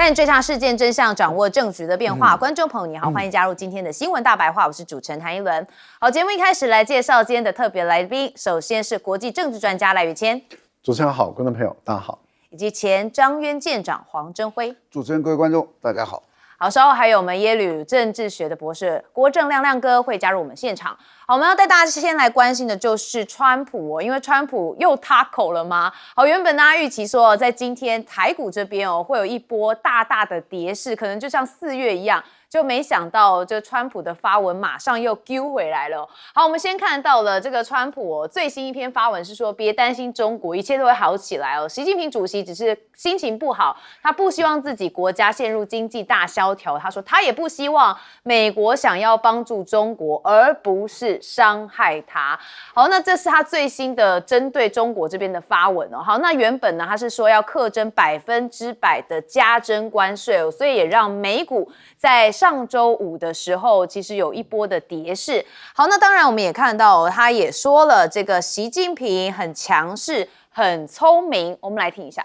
带你追查事件真相，掌握政局的变化。观众朋友你好，欢迎加入今天的新闻大白话，我是主持人谭一伦。好，节目一开始来介绍今天的特别来宾，首先是国际政治专家赖宇谦。主持人好，观众朋友大家好。以及前张渊舰长黄征辉。主持人各位观众大家好。好，稍后还有我们耶鲁政治学的博士郭正亮亮哥会加入我们现场。好，我们要带大家先来关心的就是川普因为川普又塌口了吗？好，原本大家预期说在今天台股这边会有一波大大的跌势，可能就像4月一样。就没想到，这川普的发文马上又丢回来了。好，我们先看到了这个川普最新一篇发文是说，别担心中国，一切都会好起来哦。习近平主席只是心情不好，他不希望自己国家陷入经济大萧条。他说他也不希望美国想要帮助中国，而不是伤害他。好，那这是他最新的针对中国这边的发文哦。好，那原本呢他是说要课征100%的加征关税哦，所以也让美股在上周五的时候，其实有一波的跌势。好，那当然我们也看到，他也说了，这个习近平很强势、很聪明。我们来听一下。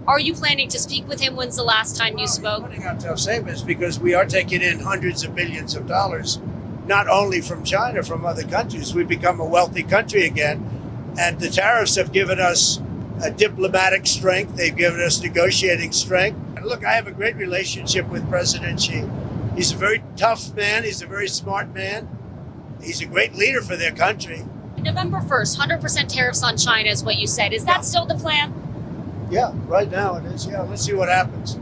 Are you planning to speak with him? When's the last time you spoke? Putting out tough statements because we are taking in hundreds of billions of dollars, not only from China, from other countries. We've become a wealthy country again, and the tariffs have given us a diplomatic strength. They've given us negotiating strength. Look, I have a great relationship with President Xi. He's a very tough man. He's a very smart man. He's a great leader for their country. November 1st, 100% tariffs on China is what you said. Is that still the plan? Yeah, right now it is. Yeah, let's see what happens.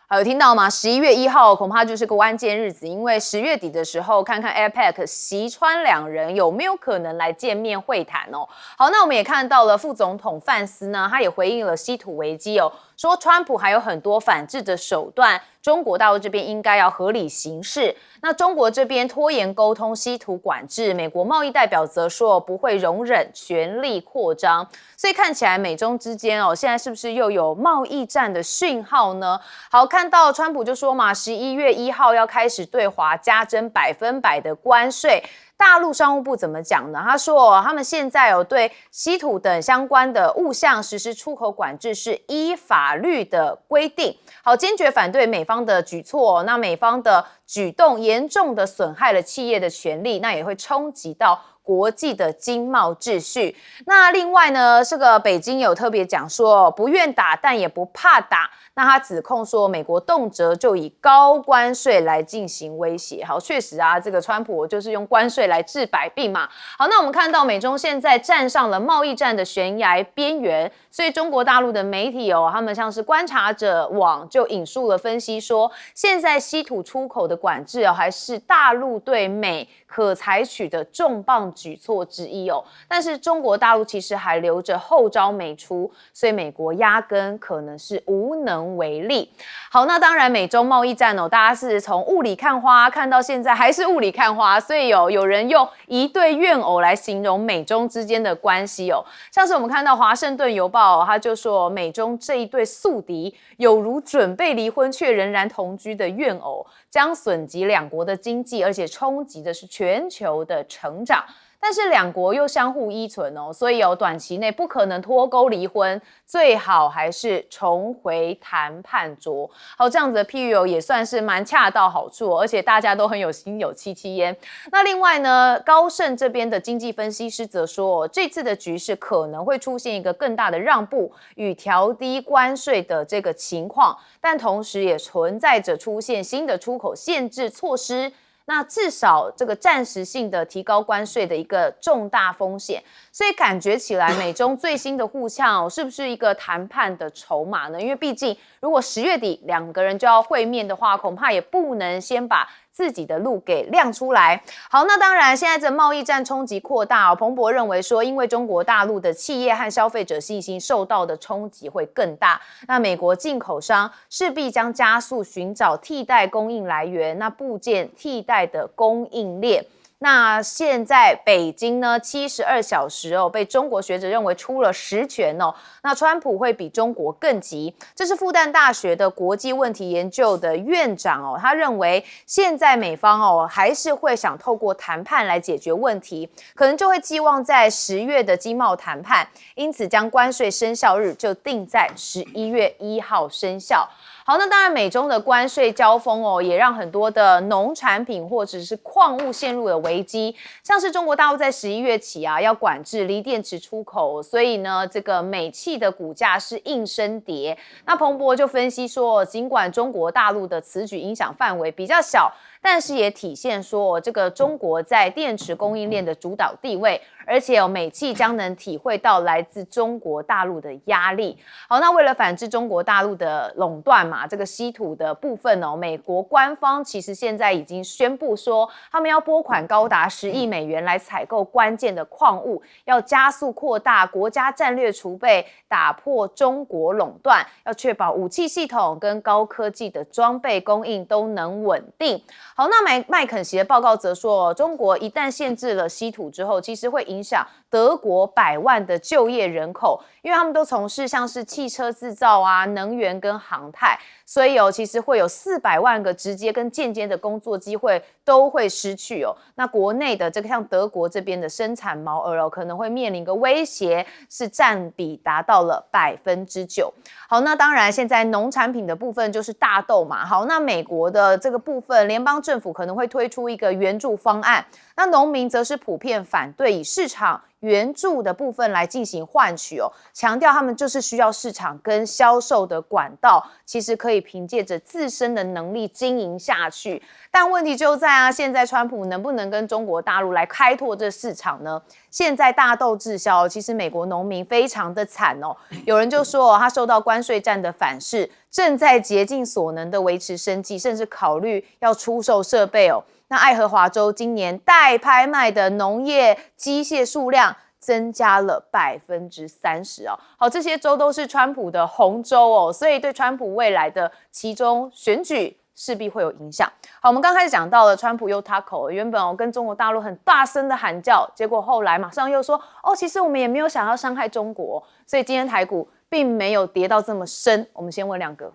好，有听到吗？11月1号恐怕就是个关键日子，因为10月底的时候，看看 APEC 习川两人有没有可能来见面会谈哦。好，那我们也看到了副总统范斯呢，他也回应了稀土危机哦，说川普还有很多反制的手段，中国大陆这边应该要合理行事。那中国这边拖延沟通稀土管制，美国贸易代表则说不会容忍权力扩张，所以看起来美中之间现在是不是又有贸易战的讯号呢？好，看到川普就说嘛，11月1号要开始对华加征100%的关税。大陆商务部怎么讲呢？他说他们现在对稀土等相关的物项实施出口管制，是依法律的规定。好，坚决反对美方的举措。那美方的举动严重的损害了企业的权利，那也会冲击到国际的经贸秩序。那另外呢，这个北京有特别讲说，不愿打但也不怕打。那他指控说，美国动辄就以高关税来进行威胁。好，确实啊，这个川普就是用关税来治百病嘛。好，那我们看到美中现在站上了贸易战的悬崖边缘，所以中国大陆的媒体他们像是观察者网就引述了分析说，现在稀土出口的管制还是大陆对美可采取的重磅举措之一但是中国大陆其实还留着后招没出，所以美国压根可能是无能为力。好，那当然美中贸易战大家是从雾里看花看到现在还是雾里看花，所以有人用一对怨偶来形容美中之间的关系像是我们看到华盛顿邮报他就说，美中这一对宿敌有如准备离婚却仍然同居的怨偶，将损及两国的经济，而且冲击的是全球的成长。但是两国又相互依存所以短期内不可能脱钩离婚，最好还是重回谈判桌。好，这样子的譬喻也算是蛮恰到好处而且大家都很有心有戚戚焉。那另外呢，高盛这边的经济分析师则说，这次的局势可能会出现一个更大的让步与调低关税的这个情况，但同时也存在着出现新的出口限制措施。那至少这个暂时性的提高关税的一个重大风险，所以感觉起来美中最新的互呛是不是一个谈判的筹码呢？因为毕竟如果10月底两个人就要会面的话，恐怕也不能先把自己的路给亮出来。好，那当然现在这贸易战冲击扩大彭博认为说，因为中国大陆的企业和消费者信心受到的冲击会更大，那美国进口商势必将加速寻找替代供应来源，那部件替代的供应链。那现在北京呢72小时被中国学者认为出了实权那川普会比中国更急。这是复旦大学的国际问题研究的院长他认为现在美方还是会想透过谈判来解决问题，可能就会寄望在10月的经贸谈判，因此将关税生效日就定在11月1号生效。好，那当然美中的关税交锋也让很多的农产品或者是矿物陷入了危机，像是中国大陆在11月起要管制锂电池出口，所以呢这个美气的股价是应声跌。那彭博就分析说，尽管中国大陆的此举影响范围比较小，但是也体现说这个中国在电池供应链的主导地位，而且美气将能体会到来自中国大陆的压力。好，那为了反制中国大陆的垄断嘛，这个稀土的部分美国官方其实现在已经宣布说，他们要拨款高达10亿美元来采购关键的矿物，要加速扩大国家战略储备，打破中国垄断，要确保武器系统跟高科技的装备供应都能稳定。好，那麦肯锡的报告则说，中国一旦限制了稀土之后，其实会影响德国100万的就业人口，因为他们都从事像是汽车制造能源跟航太，所以其实会有400万个直接跟间接的工作机会都会失去那国内的这个像德国这边的生产毛额可能会面临一个威胁，是占比达到了9%。好，那当然现在农产品的部分就是大豆嘛。好，那美国的这个部分，联邦政府可能会推出一个援助方案，那农民则是普遍反对以市场援助的部分来进行换取强调他们就是需要市场跟销售的管道，其实可以凭借着自身的能力经营下去。但问题就在现在川普能不能跟中国大陆来开拓这市场呢？现在大豆滞销，其实美国农民非常的惨有人就说他受到关税战的反噬，正在竭尽所能的维持生计，甚至考虑要出售设备那爱荷华州今年待拍卖的农业机械数量增加了30%好，这些州都是川普的红州所以对川普未来的其中选举势必会有影响。好，我们刚开始讲到了川普又他口，原本跟中国大陆很大声的喊叫，结果后来马上又说其实我们也没有想要伤害中国，所以今天台股并没有跌到这么深。我们先问亮哥，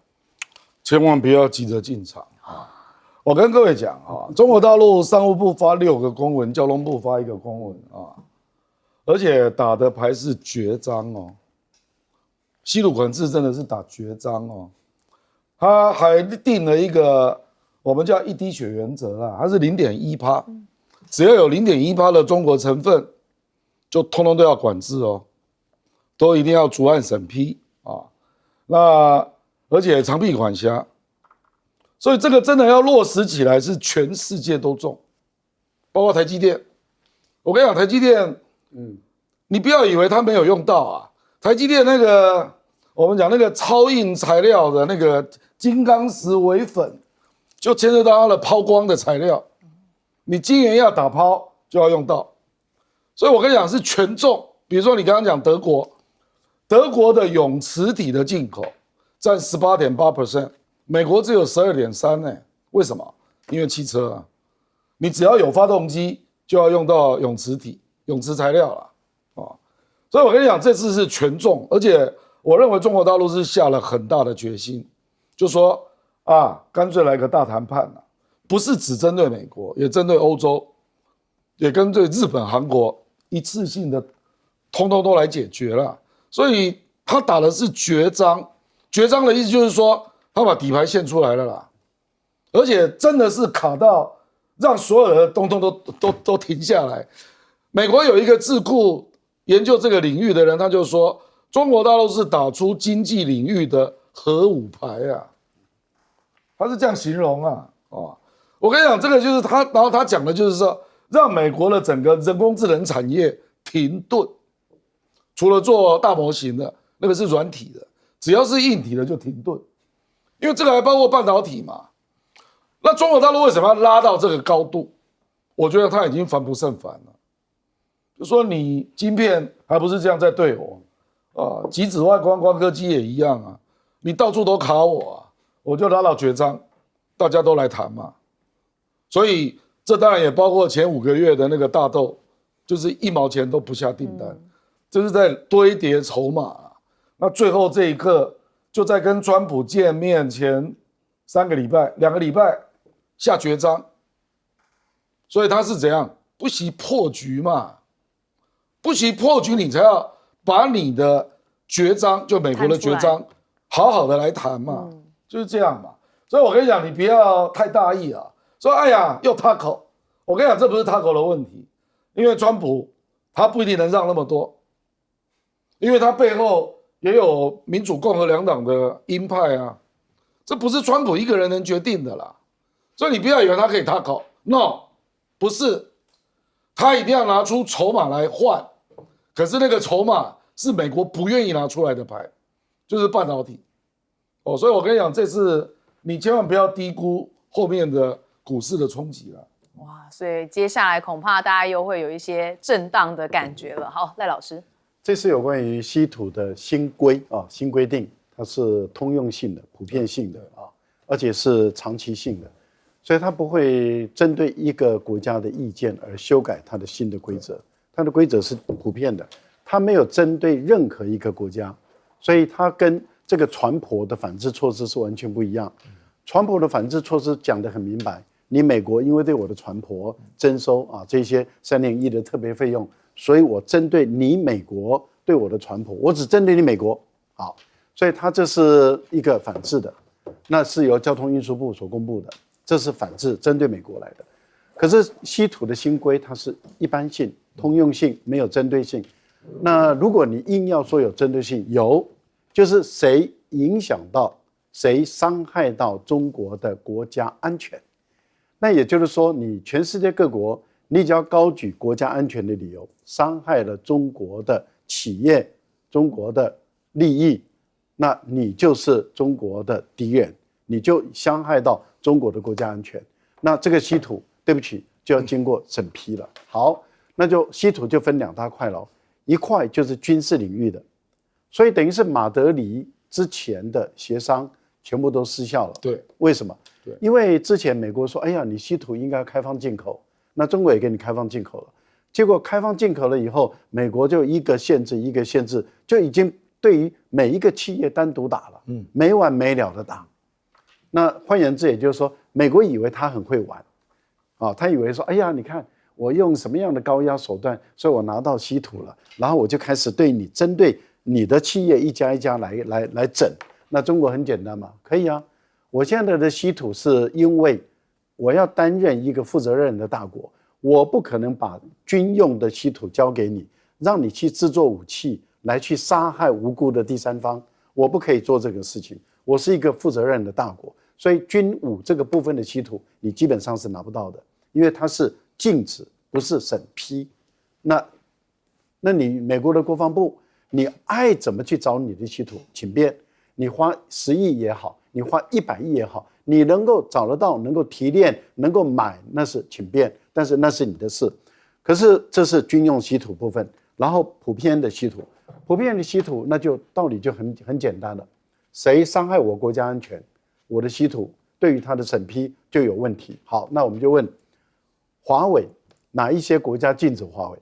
千万不要急着进场我跟各位讲中国大陆商务部发6个公文，交通部发1个公文而且打的牌是绝章稀土管制真的是打绝章他还定了一个我们叫一滴血原则啦，它是0.1%，只要有0.1%的中国成分，就通通都要管制都一定要逐案审批那而且长臂管辖。所以这个真的要落实起来，是全世界都中，包括台积电。我跟你讲，台积电，你不要以为它没有用到台积电那个我们讲那个超硬材料的那个金刚石微粉，就牵涉到它的抛光的材料，你晶圆要打抛就要用到。所以我跟你讲是全中。比如说你刚刚讲德国的永磁体的进口占18.8%。美国只有12.3%呢，为什么？因为汽车你只要有发动机就要用到永磁体、永磁材料了所以我跟你讲，这次是全中，而且我认为中国大陆是下了很大的决心，就说干脆来个大谈判不是只针对美国，也针对欧洲，也针对日本、韩国，一次性的通通都来解决了。所以他打的是绝章，绝章的意思就是说。他把底牌献出来了啦，而且真的是卡到让所有的通通都停下来。美国有一个智库研究这个领域的人，他就说中国大陆是打出经济领域的核武牌他是这样形容我跟你讲，这个就是他，然后他讲的就是说，让美国的整个人工智能产业停顿，除了做大模型的那个是软体的，只要是硬体的就停顿。因为这个还包括半导体嘛，那中国大陆为什么要拉到这个高度？我觉得他已经防不胜防了。就说你晶片还不是这样在对我极紫外光光刻机也一样你到处都卡我我就拉到绝章，大家都来谈嘛。所以这当然也包括前5个月的那个大豆，就是1毛钱都不下订单，这是在堆叠筹码。那最后这一刻，就在跟川普见面前2个礼拜下绝章，所以他是怎样？不惜破局嘛，不惜破局，你才要把你的绝章，就美国的绝章，好好的来谈嘛，就是这样嘛。所以我跟你讲，你不要太大意啊。说哎呀，又 taco， 我跟你讲，这不是 taco 的问题，因为川普他不一定能让那么多，因为他背后也有民主共和2党的鹰派啊，这不是川普一个人能决定的啦。所以你不要以为他可以 taco， no， 不是，他一定要拿出筹码来换，可是那个筹码是美国不愿意拿出来的牌，就是半导体。所以我跟你讲，这次你千万不要低估后面的股市的冲击了。哇，所以接下来恐怕大家又会有一些震荡的感觉了。好，赖老师，这是有关于稀土的新规啊，新规定，它是通用性的、普遍性的啊，而且是长期性的，所以它不会针对一个国家的意见而修改它的新的规则，它的规则是普遍的，它没有针对任何一个国家，所以它跟这个船舶的反制措施是完全不一样。船舶的反制措施讲得很明白，你美国因为对我的船舶征收啊这些3.1的特别费用，所以我针对你美国对我的船舶，我只针对你美国。好，所以它这是一个反制的，那是由交通运输部所公布的，这是反制，针对美国来的。可是稀土的新规它是一般性、通用性，没有针对性。那如果你硬要说有针对性，有，就是谁影响到、谁伤害到中国的国家安全。那也就是说，你全世界各国，你只要高举国家安全的理由，伤害了中国的企业、中国的利益，那你就是中国的敌人，你就伤害到中国的国家安全。那这个稀土，对不起，就要经过审批了。好，那就稀土就分2大块了，一块就是军事领域的，所以等于是马德里之前的协商全部都失效了。对，为什么？因为之前美国说，哎呀，你稀土应该开放进口，那中国也给你开放进口了。结果开放进口了以后，美国就一个限制一个限制，就已经对于每一个企业单独打了，没完没了的打。那换言之，也就是说，美国以为他很会玩，啊，他以为说，哎呀，你看我用什么样的高压手段，所以我拿到稀土了，然后我就开始对你针对你的企业一家一家来整。那中国很简单嘛，可以啊。我现在的稀土是因为我要担任一个负责任的大国，我不可能把军用的稀土交给你，让你去制作武器来去杀害无辜的第三方，我不可以做这个事情。我是一个负责任的大国，所以军武这个部分的稀土你基本上是拿不到的，因为它是禁止，不是审批。那你美国的国防部，你爱怎么去找你的稀土，请便，你花10亿也好，你花100亿也好，你能够找得到，能够提炼，能够买，那是请便，但是那是你的事。可是这是军用稀土部分，然后普遍的稀土，那就道理就很简单了。谁伤害我国家安全，我的稀土对于它的审批就有问题。好，那我们就问华为，哪一些国家禁止华为？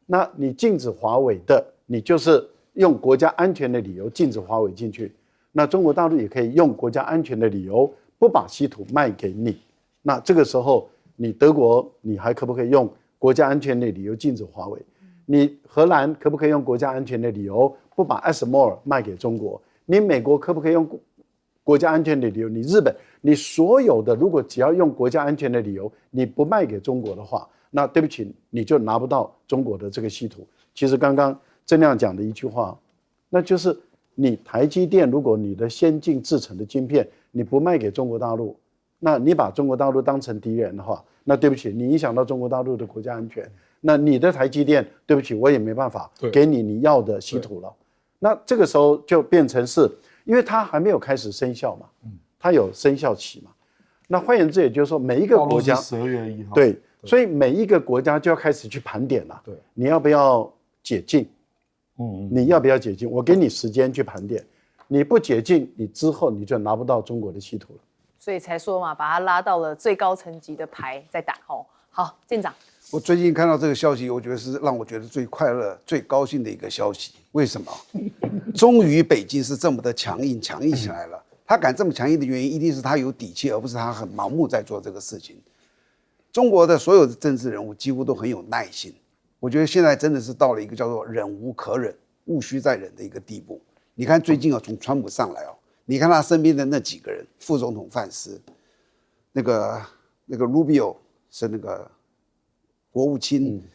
那你禁止华为的，你就是用国家安全的理由禁止华为进去。那中国大陆也可以用国家安全的理由不把稀土卖给你。那这个时候，你德国你还可不可以用国家安全的理由禁止华为？你荷兰可不可以用国家安全的理由不把 ASML 卖给中国？你美国可不可以用国家安全的理由？你日本，你所有的如果只要用国家安全的理由，你不卖给中国的话，那对不起，你就拿不到中国的这个稀土。其实刚刚郑亮讲的一句话，那就是你台积电，如果你的先进制程的晶片你不卖给中国大陆，那你把中国大陆当成敌人的话，那对不起，你影响到中国大陆的国家安全，那你的台积电，对不起，我也没办法给你要的稀土了。那这个时候就变成是，因为它还没有开始生效嘛，它有生效期嘛。那换言之，也就是说，每一个国家12月1号，对，所以每一个国家就要开始去盘点了。对，你要不要解禁？你要不要解禁？我给你时间去盘点，你不解禁，你之后你就拿不到中国的稀土了。所以才说嘛，把他拉到了最高层级的牌在打哦。好，舰长，我最近看到这个消息，我觉得是让我觉得最快乐、最高兴的一个消息。为什么？终于北京是这么的强硬起来了。他敢这么强硬的原因，一定是他有底气，而不是他很盲目在做这个事情。中国的所有的政治人物几乎都很有耐心，我觉得现在真的是到了一个叫做忍无可忍、勿需再忍的一个地步。你看最近从川普上来你看他身边的那几个人，副总统范斯，那个 Rubio 是那个国务卿，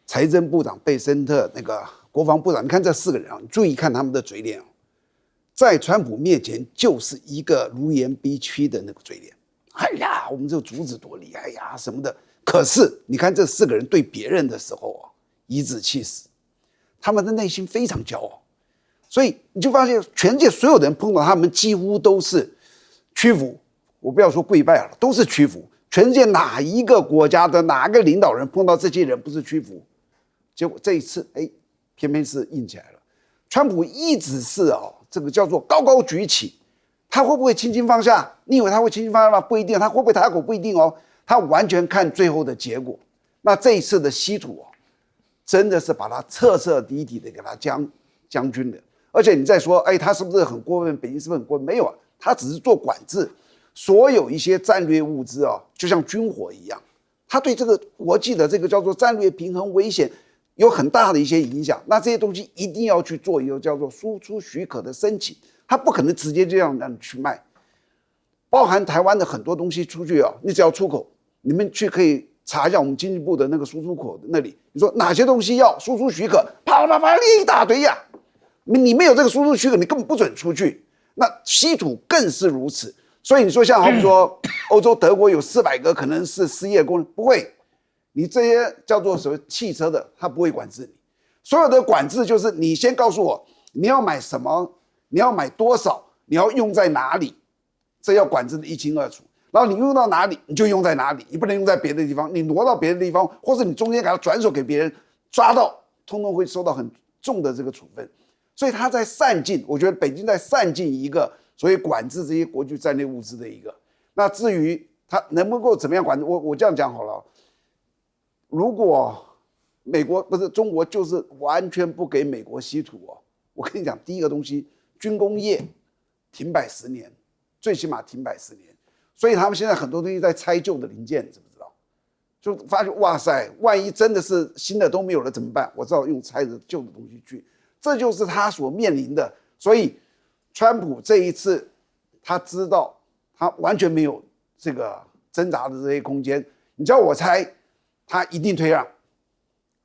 财政部长贝森特，那个国防部长，你看这4个人你注意看他们的嘴脸在川普面前就是一个如言逼屈的那个嘴脸。哎呀，我们这个竹子多厉害呀什么的。可是你看这4个人对别人的时候颐指气使，他们的内心非常骄傲。所以你就发现全世界所有人碰到他们几乎都是屈服，我不要说跪拜了，都是屈服。全世界哪一个国家的哪个领导人碰到这些人不是屈服？结果这一次偏偏是硬起来了。川普一直是这个叫做高高举起，他会不会轻轻放下？你以为他会轻轻放下吗？不一定。他会不会抬口？不一定他完全看最后的结果。那这一次的稀土真的是把他彻彻底底的给他将军了。而且你再说，他是不是很过分？北京是不是很过分？没有他只是做管制，所有一些战略物资就像军火一样，他对这个国际的这个叫做战略平衡危险有很大的一些影响。那这些东西一定要去做一个叫做输出许可的申请，他不可能直接这样让你去卖。包含台湾的很多东西出去你只要出口，你们去可以查一下我们经济部的那个输出口的那里，你说哪些东西要输出许可，啪列一大堆呀。你没有这个输出许可，你根本不准出去。那稀土更是如此。所以你说像我们说欧洲德国有400个可能是失业工人，不会，你这些叫做什么汽车的，他不会管制你。所有的管制就是你先告诉我你要买什么，你要买多少，你要用在哪里，这要管制的一清二楚。然后你用到哪里你就用在哪里，你不能用在别的地方，你挪到别的地方，或者你中间给他转手给别人，抓到通通会受到很重的这个处分。所以他在善尽，我觉得北京在善尽一个所以管制这些国际战略物资的一个。那至于他能不能够怎么样管制，我这样讲好了，如果美国不是中国就是完全不给美国稀土我跟你讲，第一个东西军工业停摆10年，最起码停摆10年。所以他们现在很多东西在拆旧的零件，你知不知道？就发现哇塞，万一真的是新的都没有了怎么办？我知道用拆的旧的东西去。这就是他所面临的。所以川普这一次他知道他完全没有这个挣扎的这些空间，你叫我猜他一定退让。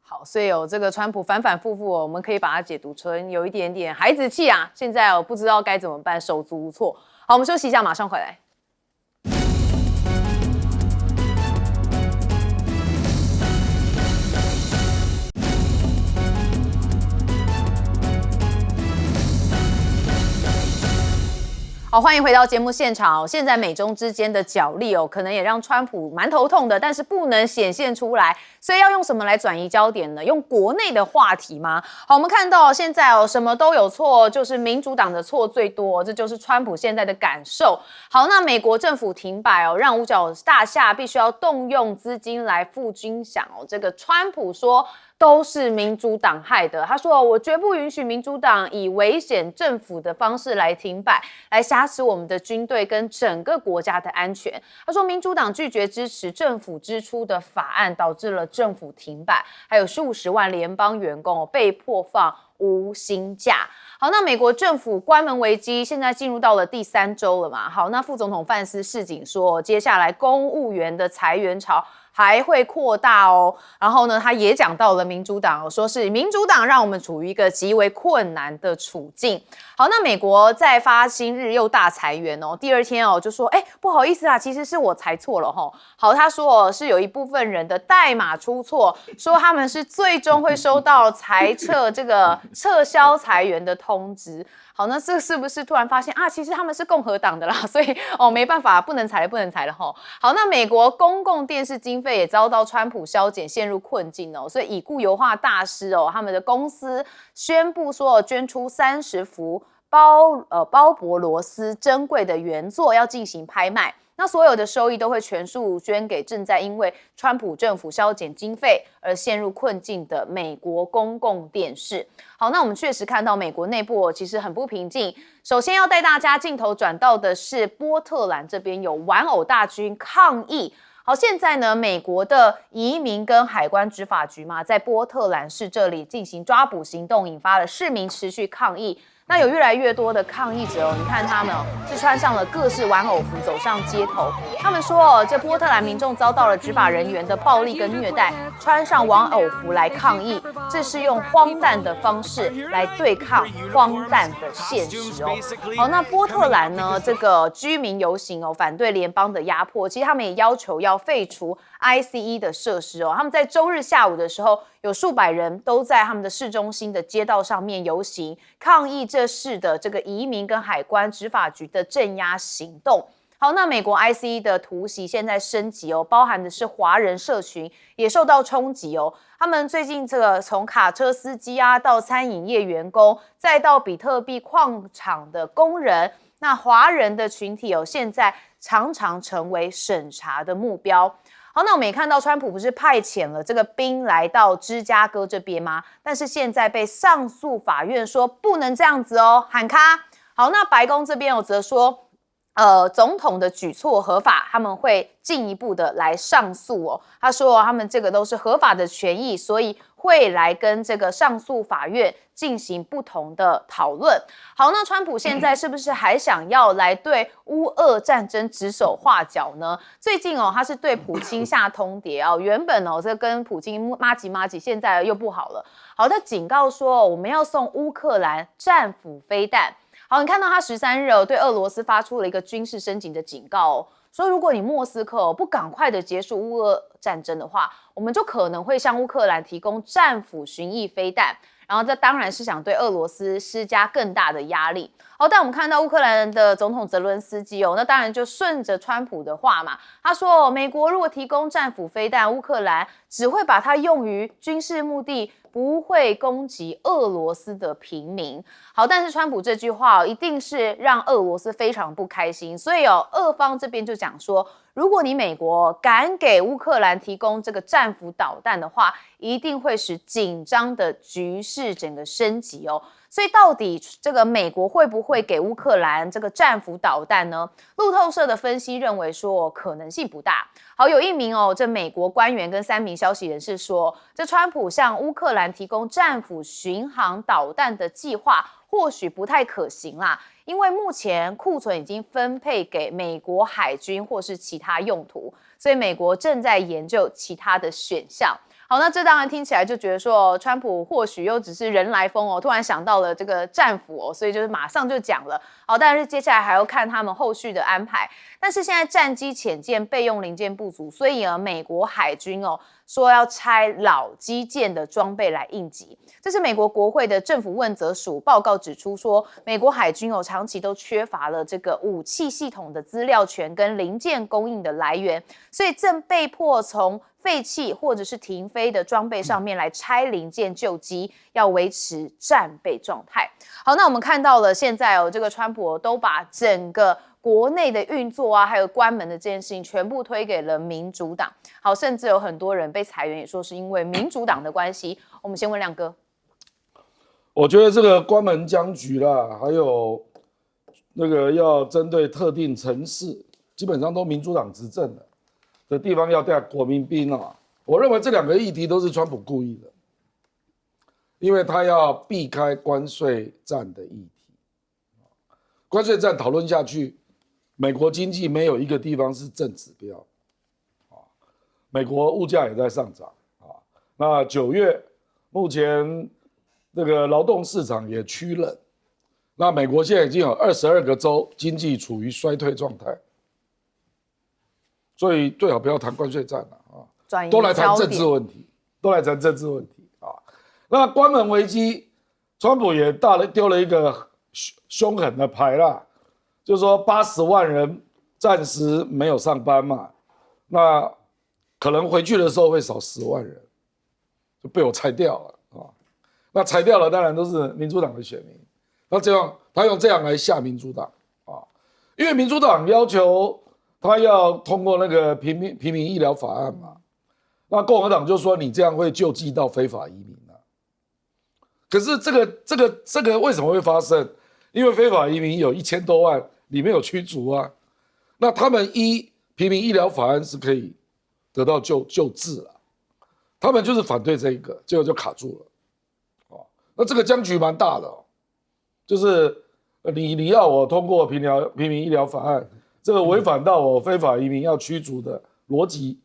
好，所以这个川普反反复复我们可以把它解读成有一点点孩子气现在不知道该怎么办，手足无措。好，我们休息一下，马上回来。好，欢迎回到节目现场。现在美中之间的角力可能也让川普蛮头痛的，但是不能显现出来，所以要用什么来转移焦点呢？用国内的话题吗？好，我们看到现在什么都有错，就是民主党的错最多，这就是川普现在的感受。好，那美国政府停摆让五角大厦必须要动用资金来付军饷这个川普说都是民主党害的。他说我绝不允许民主党以危险政府的方式来停摆，来挟持我们的军队跟整个国家的安全。他说民主党拒绝支持政府支出的法案，导致了政府停摆，还有数十万联邦员工被迫放无薪假。好，那美国政府关门危机现在进入到了第3周了嘛？好，那副总统范斯示警说，接下来公务员的裁员潮还会扩大然后呢，他也讲到了民主党说是民主党让我们处于一个极为困难的处境。好，那美国在发薪日又大裁员第二天就说不好意思其实是我裁错了好，他说是有一部分人的代码出错，说他们是最终会收到这个撤销裁员的通知。好，那这是不是突然发现其实他们是共和党的啦，所以没办法，不能裁了好，那美国公共电视经费也遭到川普削减，陷入困境所以已故油画大师他们的公司宣布说捐出30幅包勃罗斯珍贵的原作要进行拍卖。那所有的收益都会全数捐给正在因为川普政府削减经费而陷入困境的美国公共电视。好，那我们确实看到美国内部其实很不平静。首先要带大家镜头转到的是波特兰这边有玩偶大军抗议。好，现在呢，美国的移民跟海关执法局嘛，在波特兰市这里进行抓捕行动，引发了市民持续抗议。那有越来越多的抗议者你看他们是穿上了各式玩偶服走上街头。他们说这波特兰民众遭到了执法人员的暴力跟虐待，穿上玩偶服来抗议，这是用荒诞的方式来对抗荒诞的现实哦。好，那波特兰呢，这个居民游行反对联邦的压迫，其实他们也要求要废除 ICE 的设施哦。他们在周日下午的时候，有数百人都在他们的市中心的街道上面游行，抗议这市的这个移民跟海关执法局的镇压行动。好，那美国 ICE 的突袭现在升级包含的是华人社群也受到冲击他们最近这个从卡车司机到餐饮业员工，再到比特币矿场的工人，那华人的群体现在常常成为审查的目标。好，那我们也看到川普不是派遣了这个兵来到芝加哥这边吗？但是现在被上诉法院说不能这样子喊卡。好，那白宫这边则说总统的举措合法，他们会进一步的来上诉他说他们这个都是合法的权益，所以会来跟这个上诉法院进行不同的讨论。好，那川普现在是不是还想要来对乌俄战争指手画脚呢？最近他是对普京下通牒原本这跟普京麻吉，现在又不好了。好，他警告说我们要送乌克兰战斧飞弹。好，你看到他13日对俄罗斯发出了一个军事升级的警告说如果你莫斯科不赶快的结束乌俄战争的话，我们就可能会向乌克兰提供战斧巡弋飞弹，然后这当然是想对俄罗斯施加更大的压力。好，但我们看到乌克兰的总统泽伦斯基那当然就顺着川普的话嘛，他说美国如果提供战斧飞弹，乌克兰只会把它用于军事目的，不会攻击俄罗斯的平民。好，但是川普这句话一定是让俄罗斯非常不开心，所以俄方这边就讲说，如果你美国敢给乌克兰提供这个战斧导弹的话，一定会使紧张的局势整个升级所以到底这个美国会不会给乌克兰这个战斧导弹呢？路透社的分析认为说可能性不大。好，有一名这美国官员跟3名消息人士说，这川普向乌克兰提供战斧巡航导弹的计划或许不太可行啦，因为目前库存已经分配给美国海军或是其他用途，所以美国正在研究其他的选项。好，那这当然听起来就觉得说，川普或许又只是人来疯突然想到了这个战斧所以就是马上就讲了。好，但是接下来还要看他们后续的安排。但是现在战机潜舰备用零件不足，所以美国海军说要拆老基建的装备来应急。这是美国国会的政府问责署报告指出说，美国海军长期都缺乏了这个武器系统的资料权跟零件供应的来源，所以正被迫从废弃或者是停飞的装备上面来拆零件救机，要维持战备状态。好，那我们看到了现在这个川普都把整个国内的运作还有关门的这件事情全部推给了民主党。好，甚至有很多人被裁员也说是因为民主党的关系。我们先问亮哥。我觉得这个关门僵局啦，还有那个要针对特定城市，基本上都民主党执政的地方要带国民兵我认为这2个议题都是川普故意的，因为他要避开关税战的议题。关税战讨论下去，美国经济没有一个地方是正指标美国物价也在上涨那9月目前这个劳动市场也趋冷，那美国现在已经有22个州经济处于衰退状态，所以最好不要谈关税战了都来谈政治问题，那关门危机，川普也丢了一个凶狠的牌啦，就是说80万人暂时没有上班嘛，那可能回去的时候会少10万人，就被我裁掉了那裁掉了当然都是民主党的选民，那这样他用这样来吓民主党因为民主党要求他要通过那个平民医疗法案嘛，那共和党就说你这样会救济到非法移民啊。可是这个为什么会发生？因为非法移民有1000多万，里面有驱逐啊，那他们依平民医疗法案是可以得到救治了，他们就是反对这一个，结果就卡住了，那这个僵局蛮大的就是你要我通过平民医疗法案，这个违反到我非法移民要驱逐的逻辑，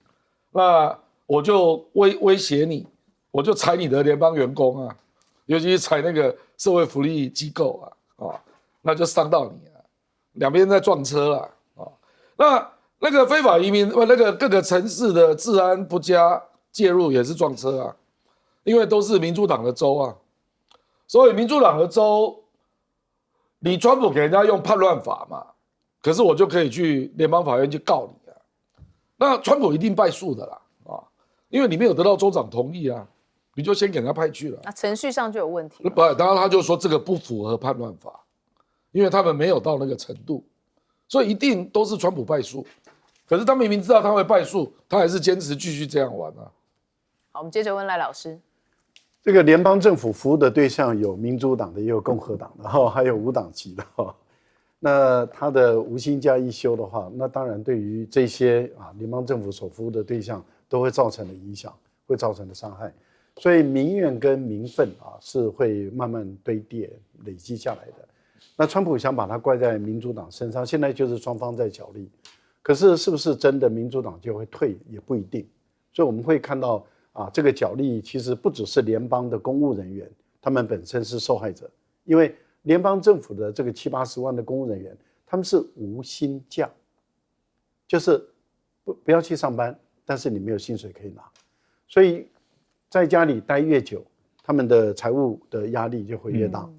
那我就威胁你，我就裁你的联邦员工啊，尤其是裁那个社会福利机构那就伤到你了，两边在撞车了那个非法移民，那个各个城市的治安不佳介入也是撞车啊，因为都是民主党的州啊，所以民主党的州，你川普给人家用叛乱法嘛，可是我就可以去联邦法院去告你啊，那川普一定败诉的啦因为你没有得到州长同意啊，你就先给人家派去了，那程序上就有问题。不，当然他就说这个不符合叛乱法，因为他们没有到那个程度，所以一定都是川普败诉。可是他明明知道他会败诉，他还是坚持继续这样玩啊。好，我们接着问赖老师。这个联邦政府服务的对象有民主党的，也有共和党的，还有无党籍的。那他的无薪假一休的话，那当然对于这些联邦政府所服务的对象都会造成的影响，会造成的伤害。所以民怨跟民愤是会慢慢堆叠累积下来的。那川普想把它怪在民主党身上，现在就是双方在角力。可是是不是真的民主党就会退也不一定，所以我们会看到这个角力其实不只是联邦的公务人员，他们本身是受害者，因为联邦政府的这个70-80万的公务人员，他们是无薪假，就是不要去上班，但是你没有薪水可以拿，所以在家里待越久，他们的财务的压力就会越大。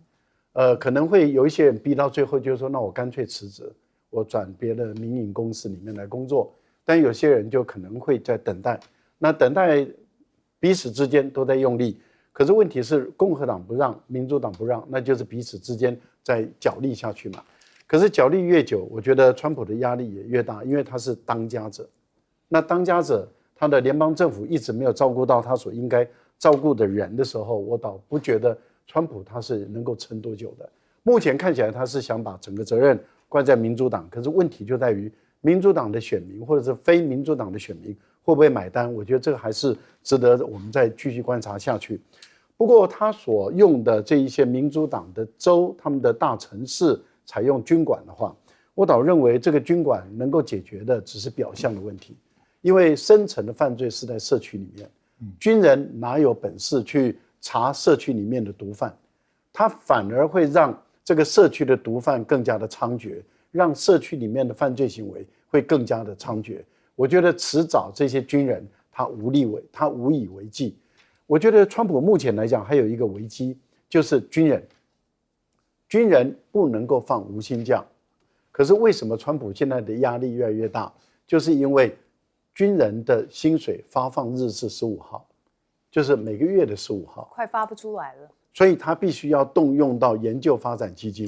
可能会有一些人逼到最后就是说，那我干脆辞职，我转别的民营公司里面来工作，但有些人就可能会在等待，那等待彼此之间都在用力，可是问题是共和党不让，民主党不让，那就是彼此之间在角力下去嘛。可是角力越久，我觉得川普的压力也越大，因为他是当家者，那当家者他的联邦政府一直没有照顾到他所应该照顾的人的时候，我倒不觉得川普他是能够撑多久的。目前看起来他是想把整个责任怪在民主党，可是问题就在于民主党的选民或者是非民主党的选民会不会买单？我觉得这个还是值得我们再继续观察下去。不过他所用的这一些民主党的州，他们的大城市采用军管的话，我倒认为这个军管能够解决的只是表象的问题，因为深层的犯罪是在社区里面，军人哪有本事去查社区里面的毒贩？他反而会让这个社区的毒贩更加的猖獗，让社区里面的犯罪行为会更加的猖獗。我觉得迟早这些军人他无以为继。我觉得川普目前来讲还有一个危机，就是军人不能够放无薪假。可是为什么川普现在的压力越来越大？就是因为军人的薪水发放日是15号，就是每个月的15号，快发不出来了。所以他必须要动用到研究发展基金，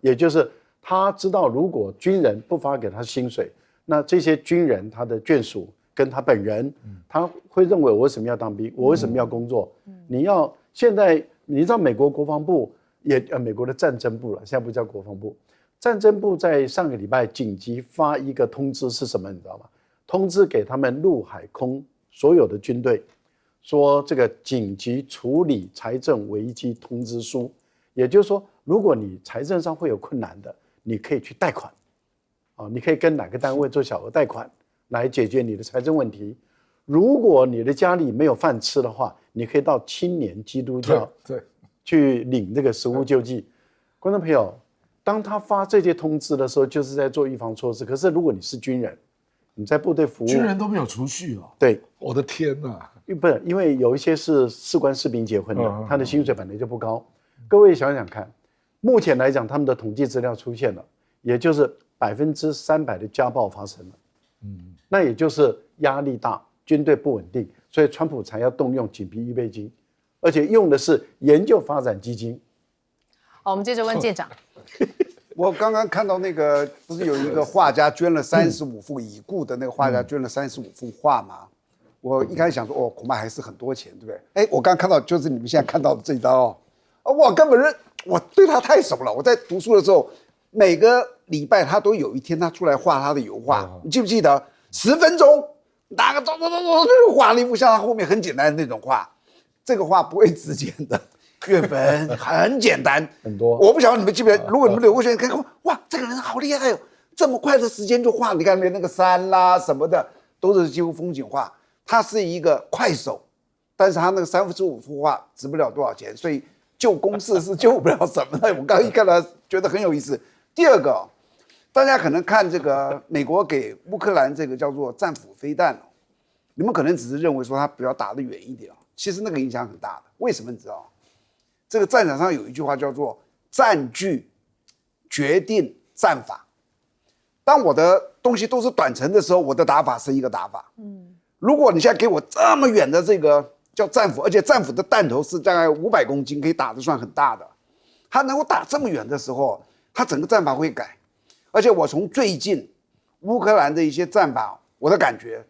也就是他知道如果军人不发给他薪水，那这些军人他的眷属跟他本人，他会认为我为什么要当兵，我为什么要工作？现在你知道美国国防部美国的战争部了，现在不叫国防部，战争部在上个礼拜紧急发一个通知是什么？你知道吗？通知给他们陆海空所有的军队，说这个紧急处理财政危机通知书，也就是说，如果你财政上会有困难的，你可以去贷款，你可以跟哪个单位做小额贷款来解决你的财政问题。如果你的家里没有饭吃的话，你可以到青年基督教去领这个食物救济。观众朋友，当他发这些通知的时候，就是在做预防措施。可是如果你是军人，你在部队服务，军人都没有储蓄对，我的天哪！不是，因为有一些是士官士兵结婚的，他的薪水本来就不高。各位想想看，目前来讲，他们的统计资料出现了，也就是300%的家暴发生了。那也就是压力大，军队不稳定，所以川普才要动用紧急预备金，而且用的是研究发展基金。好，我们接着问舰长。我刚刚看到那个，不是有一个画家捐了35幅已故的那个画家捐了35幅画吗？我一开始想说，哦，恐怕还是很多钱，对不对？哎，我刚看到就是你们现在看到的这一张哦，我根本我对他太熟了。我在读书的时候，每个礼拜他都有一天他出来画他的油画，你记不记得？10分钟，哪个咚画了一幅像他后面很简单的那种画，这个画不会质检的。月份很简单，很多。我不晓得你们记不记得，如果你们留过学，看哇，这个人好厉害哦，这么快的时间就画，你看连那个山啦什么的都是几乎风景画。他是一个快手，但是他那个35幅画值不了多少钱，所以救公司是救不了什么的。我刚一看到觉得很有意思。第二个，大家可能看这个美国给乌克兰这个叫做战斧飞弹，你们可能只是认为说它比较打得远一点，其实那个影响很大的。为什么你知道？这个战场上有一句话叫做“战局决定战法”。当我的东西都是短程的时候，我的打法是一个打法。如果你现在给我这么远的这个叫战斧，而且战斧的弹头是大概500公斤，可以打得算很大的，它能够打这么远的时候，它整个战法会改。而且我从最近乌克兰的一些战法，我的感觉，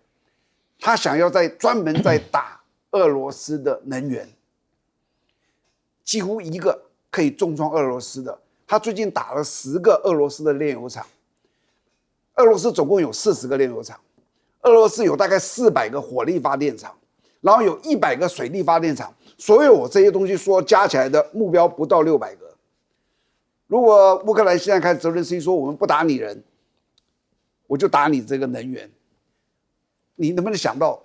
他想要专门在打俄罗斯的能源。几乎一个可以重创俄罗斯的，他最近打了10个俄罗斯的炼油厂。俄罗斯总共有40个炼油厂，俄罗斯有大概400个火力发电厂，然后有100个水力发电厂。所有我这些东西说加起来的目标不到600个。如果乌克兰现在开始泽连斯基说我们不打你人，我就打你这个能源，你能不能想到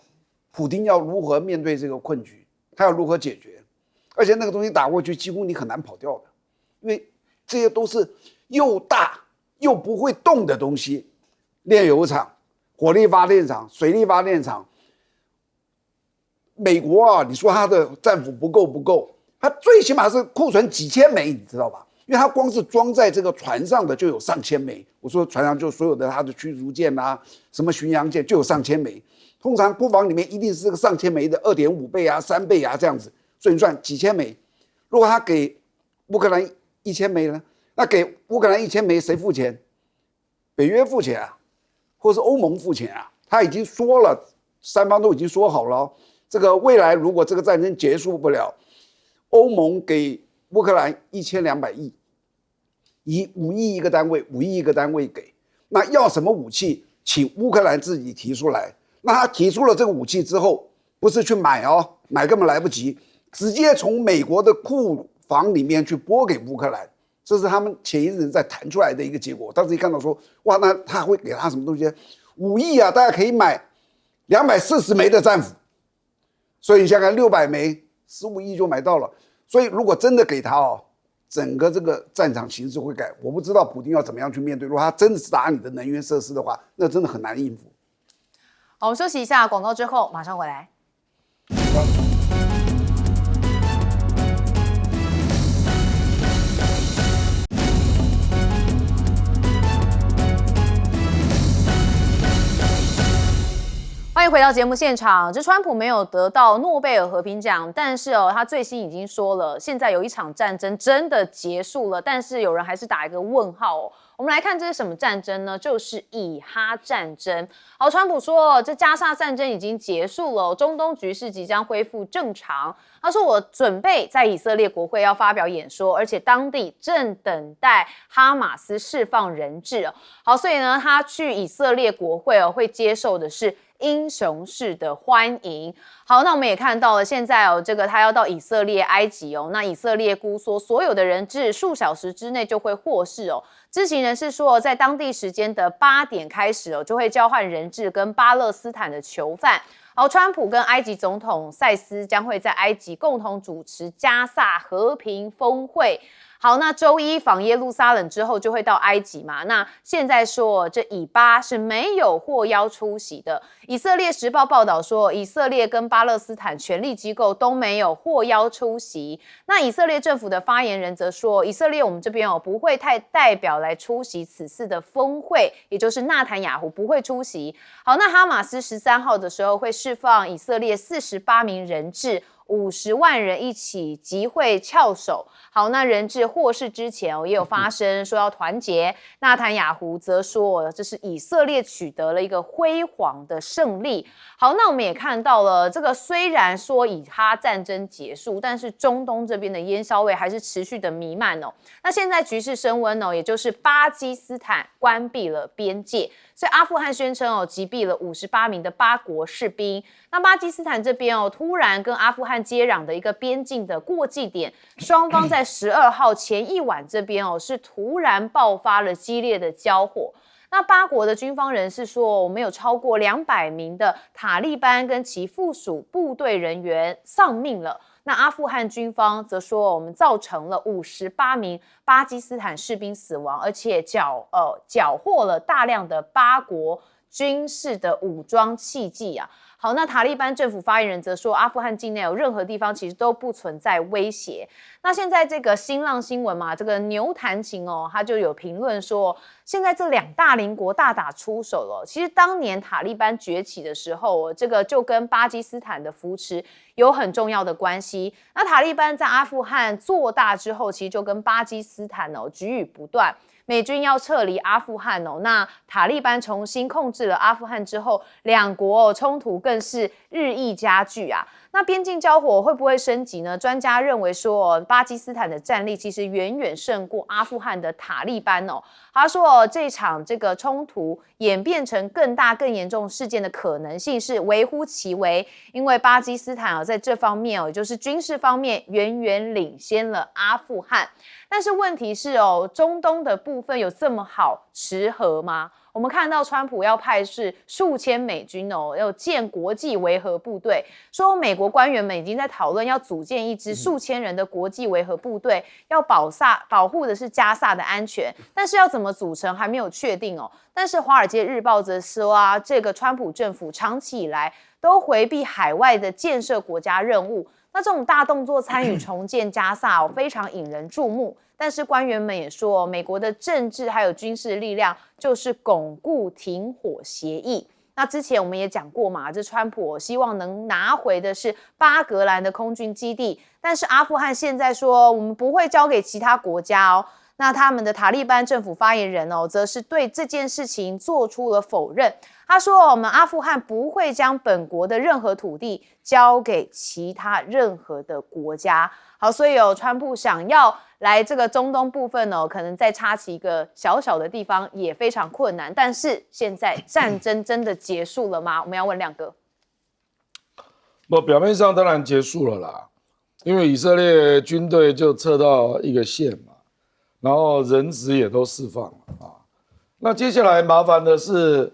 普丁要如何面对这个困局，他要如何解决？而且那个东西打过去，几乎你很难跑掉的，因为这些都是又大又不会动的东西。炼油厂、火力发电厂、水力发电厂，美国啊，你说它的战斧不够，它最起码是库存几千枚，你知道吧？因为它光是装在这个船上的就有上千枚。我说船上就所有的它的驱逐舰啊，什么巡洋舰就有上千枚。通常国防里面一定是个上千枚的2.5倍啊、3倍啊这样子。所以你算几千枚，如果他给乌克兰1000枚呢？那给乌克兰1000枚谁付钱？北约付钱啊，或是欧盟付钱啊？他已经说了，三方都已经说好了，这个未来如果这个战争结束不了，欧盟给乌克兰1200亿，以5亿一个单位，5亿一个单位给。那要什么武器，请乌克兰自己提出来。那他提出了这个武器之后，不是去买哦，买根本来不及。直接从美国的库房里面去拨给乌克兰，这是他们前一阵在谈出来的一个结果。当时一看到说，哇，那他会给他什么东西？5亿啊，大家可以买240枚的战斧，所以你想想600枚，15亿就买到了。所以如果真的给他哦，整个这个战场形势会改。我不知道普丁要怎么样去面对。如果他真的是打你的能源设施的话，那真的很难应付。好，我们休息一下，广告之后马上回来。欢迎回到节目现场。这川普没有得到诺贝尔和平奖，但是他最新已经说了，现在有一场战争真的结束了，但是有人还是打一个问号哦。我们来看这是什么战争呢？就是以哈战争。好，川普说这加沙战争已经结束了，中东局势即将恢复正常。他说我准备在以色列国会要发表演说，而且当地正等待哈马斯释放人质。好，所以呢，他去以色列国会会接受的是英雄式的欢迎。好，那我们也看到了，现在这个他要到以色列、埃及那以色列估说所有的人质数小时之内就会获释知情人士说，在当地时间的8点开始就会交换人质跟巴勒斯坦的囚犯。好，川普跟埃及总统塞斯将会在埃及共同主持加萨和平峰会。好，那周一访耶路撒冷之后就会到埃及嘛？那现在说这以巴是没有获邀出席的。以色列时报报道说，以色列跟巴勒斯坦权力机构都没有获邀出席。那以色列政府的发言人则说，以色列我们这边不会派代表来出席此次的峰会，也就是纳坦雅胡不会出席。好，那哈马斯13号的时候会释放以色列48名人质。50万人一起集会翘首。好，那人质获释之前也有发声说要团结。纳坦雅胡则说，这是以色列取得了一个辉煌的胜利。好，那我们也看到了，这个虽然说以哈战争结束，但是中东这边的烟硝味还是持续的弥漫哦。那现在局势升温哦，也就是巴基斯坦关闭了边界，所以阿富汗宣称击毙了58名的巴国士兵。那巴基斯坦这边突然跟阿富汗接壤的一个边境的过祭点，双方在12号前一晚这边是突然爆发了激烈的交火。那巴国的军方人士说，我们有超过200名的塔利班跟其附属部队人员丧命了。那阿富汗军方则说，我们造成了58名巴基斯坦士兵死亡，而且缴获了大量的巴国军事的武装器具啊。好，那塔利班政府发言人则说，阿富汗境内有任何地方其实都不存在威胁。那现在这个新浪新闻嘛，这个牛弹琴他就有评论说，现在这2大邻国大打出手了。其实当年塔利班崛起的时候，这个就跟巴基斯坦的扶持有很重要的关系。那塔利班在阿富汗做大之后，其实就跟巴基斯坦举语不断。美军要撤离阿富汗那塔利班重新控制了阿富汗之后，两国冲突更是日益加剧啊。那边境交火会不会升级呢？专家认为说，巴基斯坦的战力其实远远胜过阿富汗的塔利班他说这场这个冲突演变成更大更严重事件的可能性是微乎其微，因为巴基斯坦在这方面也就是军事方面远远领先了阿富汗。但是问题是中东的部分有这么好持和吗？我们看到川普要派是数千美军要建国际维和部队，说美国官员们已经在讨论要组建一支数千人的国际维和部队，要保护的是加萨的安全，但是要怎么组成还没有确定但是《华尔街日报》则说这个川普政府长期以来都回避海外的建设国家任务，那这种大动作参与重建加萨非常引人注目。但是官员们也说，美国的政治还有军事力量就是巩固停火协议。那之前我们也讲过嘛，这川普希望能拿回的是巴格兰的空军基地，但是阿富汗现在说我们不会交给其他国家那他们的塔利班政府发言人则是对这件事情做出了否认。他说，我们阿富汗不会将本国的任何土地交给其他任何的国家。好，所以川普想要来这个中东部分可能再插起一个小小的地方也非常困难。但是现在战争真的结束了吗？我们要问亮哥。表面上当然结束了啦，因为以色列军队就撤到一个线嘛，然后人质也都释放了那接下来麻烦的是，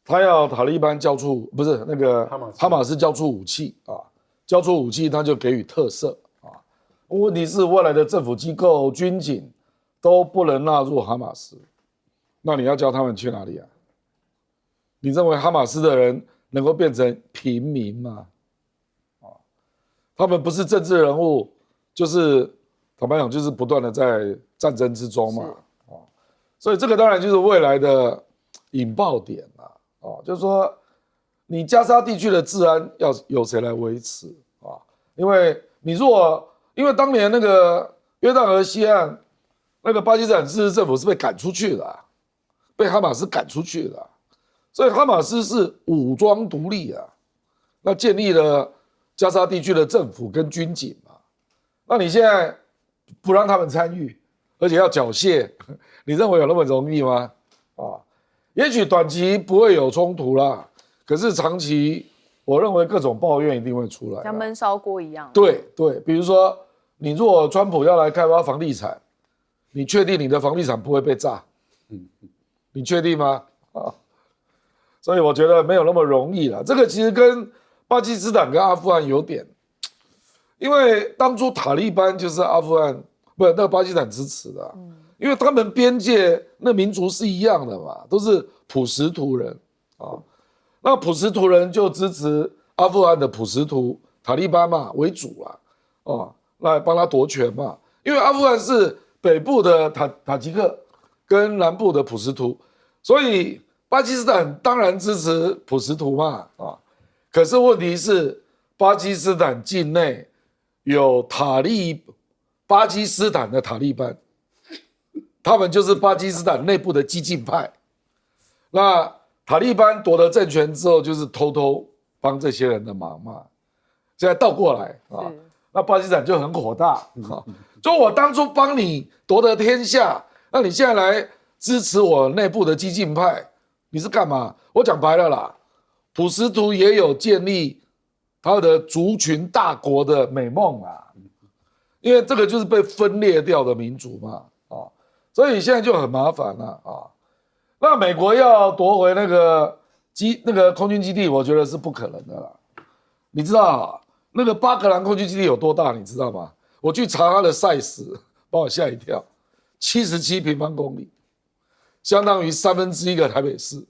他要塔利班交出，不是那个哈马斯交出武器交出武器他就给予特赦问题是未来的政府机构、军警都不能纳入哈马斯，那你要叫他们去哪里啊？你认为哈马斯的人能够变成平民吗？他们不是政治人物，就是坦白讲，就是不断的在战争之中嘛。所以这个当然就是未来的引爆点就是说，你加沙地区的治安要由谁来维持因为你如果因为当年那个约旦河西岸那个巴基斯坦自治政府是被赶出去的被哈马斯赶出去的所以哈马斯是武装独立那建立了加沙地区的政府跟军警嘛。那你现在不让他们参与，而且要缴械，你认为有那么容易吗？也许短期不会有冲突啦，可是长期我认为各种抱怨一定会出来，像闷烧锅一样。对，比如说你如果川普要来开发房地产，你确定你的房地产不会被炸？你确定吗？所以我觉得没有那么容易啦。这个其实跟巴基斯坦跟阿富汗有点，因为当初塔利班就是阿富汗不是那个巴基斯坦支持的因为他们边界那民族是一样的嘛，都是普什图人那普什图人就支持阿富汗的普什图塔利班嘛为主来帮他夺权嘛。因为阿富汗是北部的塔吉克跟南部的普什图，所以巴基斯坦当然支持普什图嘛可是问题是巴基斯坦境内有巴基斯坦的塔利班，他们就是巴基斯坦内部的激进派。那塔利班夺得政权之后，就是偷偷帮这些人的忙嘛。现在倒过来啊，那巴基斯坦就很火大啊，就我当初帮你夺得天下，那你现在来支持我内部的激进派，你是干嘛？我讲白了啦，普什图也有建立他的族群大国的美梦啊，因为这个就是被分裂掉的民族嘛，啊，所以现在就很麻烦了啊。那美国要夺回那个空军基地，我觉得是不可能的啦。你知道那个巴格兰空军基地有多大？你知道吗？我去查它的 size， 把我吓一跳，77平方公里，相当于1/3个台北市，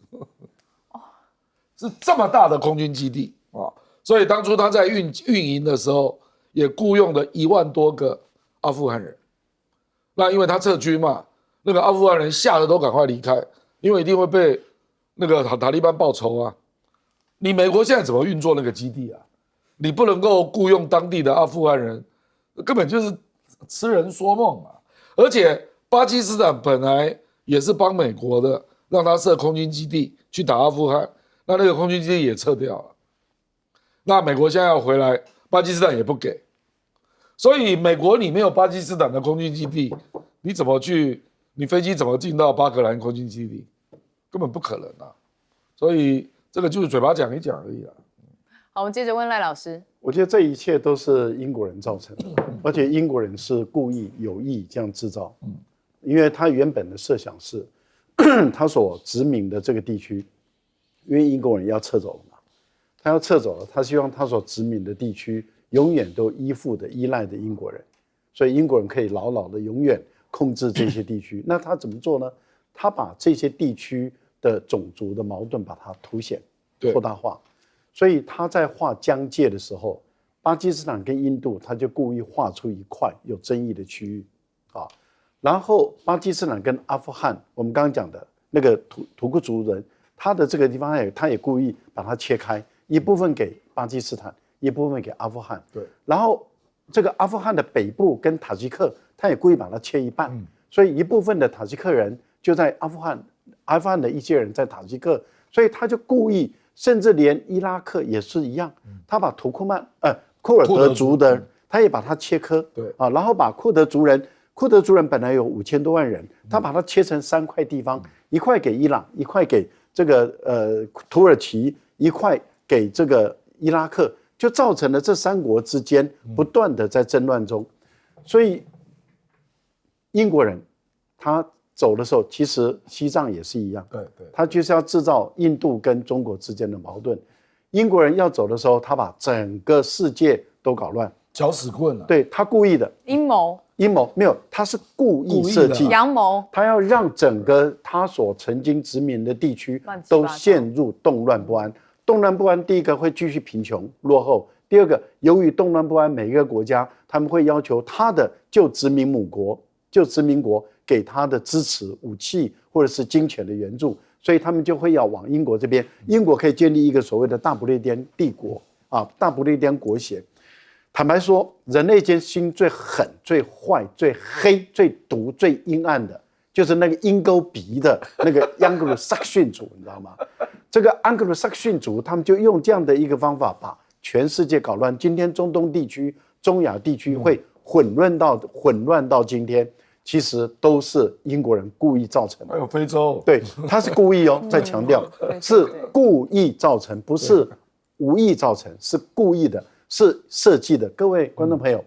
是这么大的空军基地啊！所以当初他在运营的时候，也雇佣了1万多个阿富汗人。那因为他撤军嘛，那个阿富汗人吓得都赶快离开。因为一定会被那个塔利班报仇啊！你美国现在怎么运作那个基地啊？你不能够雇佣当地的阿富汗人，根本就是痴人说梦啊！而且巴基斯坦本来也是帮美国的，让他设空军基地去打阿富汗，那个空军基地也撤掉了。那美国现在要回来，巴基斯坦也不给，所以美国你没有巴基斯坦的空军基地，你怎么去？你飞机怎么进到巴格兰空军基地？根本不可能啊！所以这个就是嘴巴讲一讲而已啊。好，我们接着问赖老师。我觉得这一切都是英国人造成的，而且英国人是故意有意这样制造。因为他原本的设想是，他所殖民的这个地区，因为英国人要撤走了嘛，他要撤走了，他希望他所殖民的地区永远都依赖的英国人，所以英国人可以牢牢的永远控制这些地区。那他怎么做呢？他把这些地区的种族的矛盾把它凸显、扩大化。所以他在画疆界的时候，巴基斯坦跟印度，他就故意画出一块有争议的区域啊。然后巴基斯坦跟阿富汗，我们刚刚讲的那个土库族人，他的这个地方他也故意把它切开，一部分给巴基斯坦，一部分给阿富汗。对。然后这个阿富汗的北部跟塔吉克，他也故意把它切一半，所以一部分的塔吉克人就在阿富汗的一些人在塔吉克，所以他就故意，甚至连伊拉克也是一样，他把库尔德族的，他也把它切割，对啊，然后把库德族人本来有5000多万人，他把它切成3块地方，一块给伊朗，一块给这个土耳其，一块给这个伊拉克，就造成了这3国之间不断的在争乱中，所以英国人他走的时候，其实西藏也是一样，对，他就是要制造印度跟中国之间的矛盾。英国人要走的时候，他把整个世界都搞乱，搅屎棍啊！对，他故意的阴谋没有，他是故意设计阳谋，他要让整个他所曾经殖民的地区都陷入动乱不安。动乱不安，第一个会继续贫穷落后，第二个，由于动乱不安，每一个国家他们会要求他的旧殖民国给他的支持、武器或者是金钱的援助，所以他们就会要往英国这边。英国可以建立一个所谓的大不列颠帝国啊，大不列颠国协。坦白说，人类间心最狠、最坏、最黑、最毒、最阴暗的，就是那个鹰钩鼻的那个盎格鲁撒克逊族，你知道吗？这个盎格鲁撒克逊族，他们就用这样的一个方法，把全世界搞乱。今天中东地区、中亚地区会混乱到今天。其实都是英国人故意造成的，还有非洲，对，他是故意哦，再强调是故意造成，不是无意造成，是故意的，是设计的。各位观众朋友，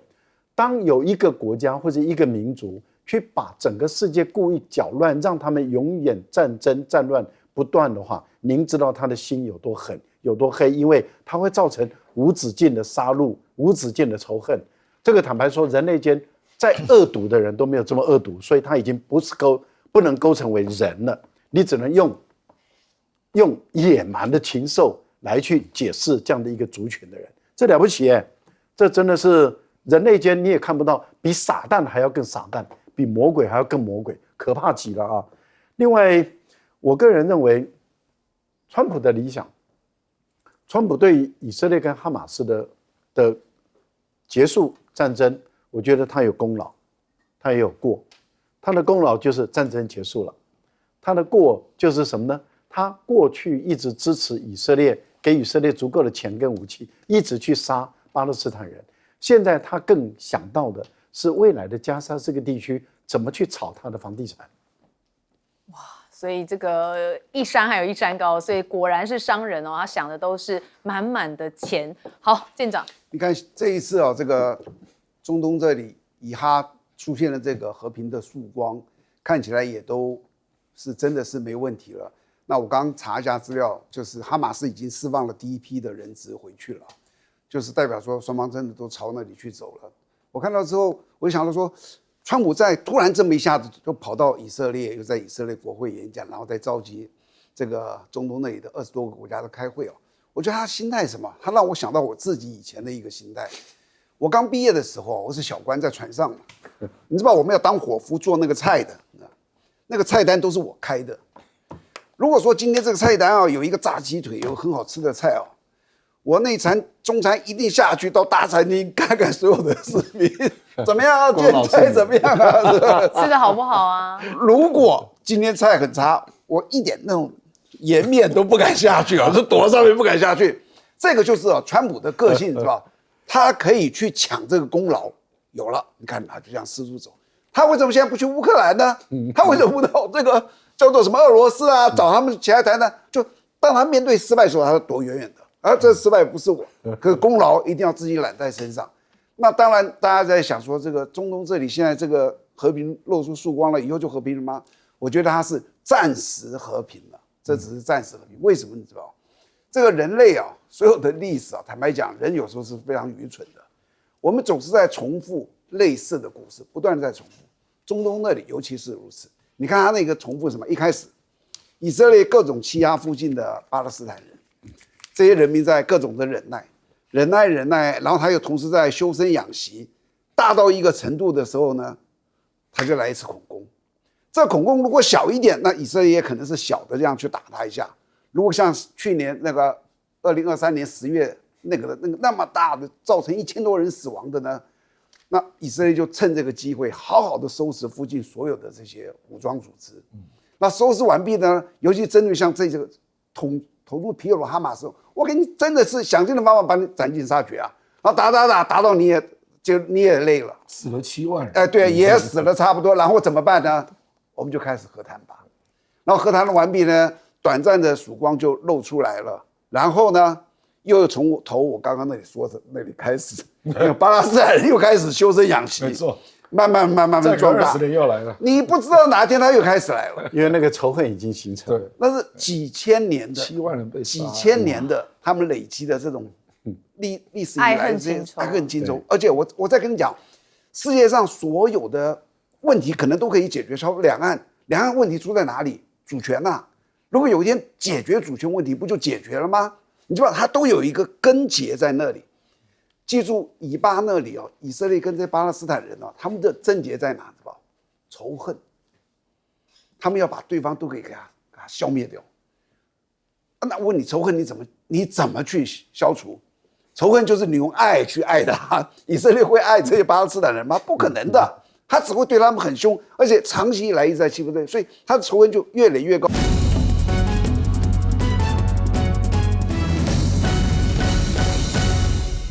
当有一个国家或者一个民族去把整个世界故意搅乱，让他们永远战争战乱不断的话，您知道他的心有多狠、有多黑，因为它会造成无止境的杀戮、无止境的仇恨。这个坦白说，人类间再恶毒的人都没有这么恶毒，所以他已经不能构成为人了。你只能用野蛮的禽兽来去解释这样的一个族群的人，这了不起耶！这真的是人类间你也看不到，比撒旦还要更撒旦，比魔鬼还要更魔鬼，可怕极了啊！另外，我个人认为，川普的理想，川普对以色列跟哈马斯的结束战争，我觉得他有功劳，他也有过。他的功劳就是战争结束了，他的过就是什么呢？他过去一直支持以色列，给以色列足够的钱跟武器，一直去杀巴勒斯坦人。现在他更想到的是未来的加沙这个地区怎么去炒他的房地产。所以这个一山还有一山高，所以果然是商人哦，他想的都是满满的钱。好，舰长，你看这一次这个中东这里以哈出现了这个和平的曙光，看起来也都是真的是没问题了。那我刚查一下资料，就是哈马斯已经释放了第一批的人质回去了，就是代表说双方真的都朝那里去走了。我看到之后，我就想到说，川普在突然这么一下子就跑到以色列，又在以色列国会演讲，然后再召集这个中东那里的20多个国家的开会哦。我觉得他心态是什么？他让我想到我自己以前的一个心态。我刚毕业的时候，我是小官在船上嘛，你知道我们要当伙夫做那个菜的，那个菜单都是我开的。如果说今天这个菜单有一个炸鸡腿，有很好吃的菜我那餐中餐一定下去到大餐厅看看所有的视频，怎么样卷菜怎么样吃的好不好啊？如果今天菜很差，我一点那种颜面都不敢下去就躲上面不敢下去。这个就是川普的个性，是吧？他可以去抢这个功劳，有了，你看他就这样四处走。他为什么现在不去乌克兰呢？他为什么不到这个叫做什么俄罗斯啊，找他们起来谈呢？就当他面对失败的时候，他躲远远的。而这失败不是我，可是功劳一定要自己揽在身上。那当然，大家在想说，这个中东这里现在这个和平露出曙光了，以后就和平了吗？我觉得它是暂时和平了，这只是暂时和平。为什么你知道？这个人类所有的历史坦白讲，人有时候是非常愚蠢的。我们总是在重复类似的故事，不断的在重复。中东那里尤其是如此。你看他那个重复什么？一开始，以色列各种欺压附近的巴勒斯坦人。这些人民在各种的忍耐，然后他又同时在修身养息，大到一个程度的时候呢，他就来一次恐攻。这恐攻如果小一点，那以色列也可能是小的这样去打他一下。如果像去年那个2023年10月那么大的，造成1000多人死亡的呢，那以色列就趁这个机会好好的收拾附近所有的这些武装组织。那收拾完毕呢，尤其针对像这个投入皮尔罗哈马斯，我给你真的是想尽了办法把你斩尽杀绝然后打到你也累了，死了7万人。对，也死了差不多，然后怎么办呢？我们就开始和谈吧。然后和谈完毕呢，短暂的曙光就露出来了。然后呢，又从我刚刚那里说的那里开始，巴勒斯坦人又开始修身养息，没错，慢慢壮大。20年又来了，你不知道哪天他又开始来了，因为那个仇恨已经形成。对，那是几千年的7万人被杀，几千年的他们累积的这种历史以来的这些爱恨情仇。而且我再跟你讲，世界上所有的问题可能都可以解决，超过两岸问题出在哪里？主权如果有一天解决主权问题，不就解决了吗？你知道它都有一个根结在那里。记住，以巴那里以色列跟这巴勒斯坦人他们的症结在哪？知道？仇恨。他们要把对方都给他消灭掉。那我问你，仇恨你怎么去消除？仇恨就是你用爱去爱他。以色列会爱这些巴勒斯坦人吗？不可能的，他只会对他们很凶，而且长期以来一直在欺负对，所以他的仇恨就越垒越高。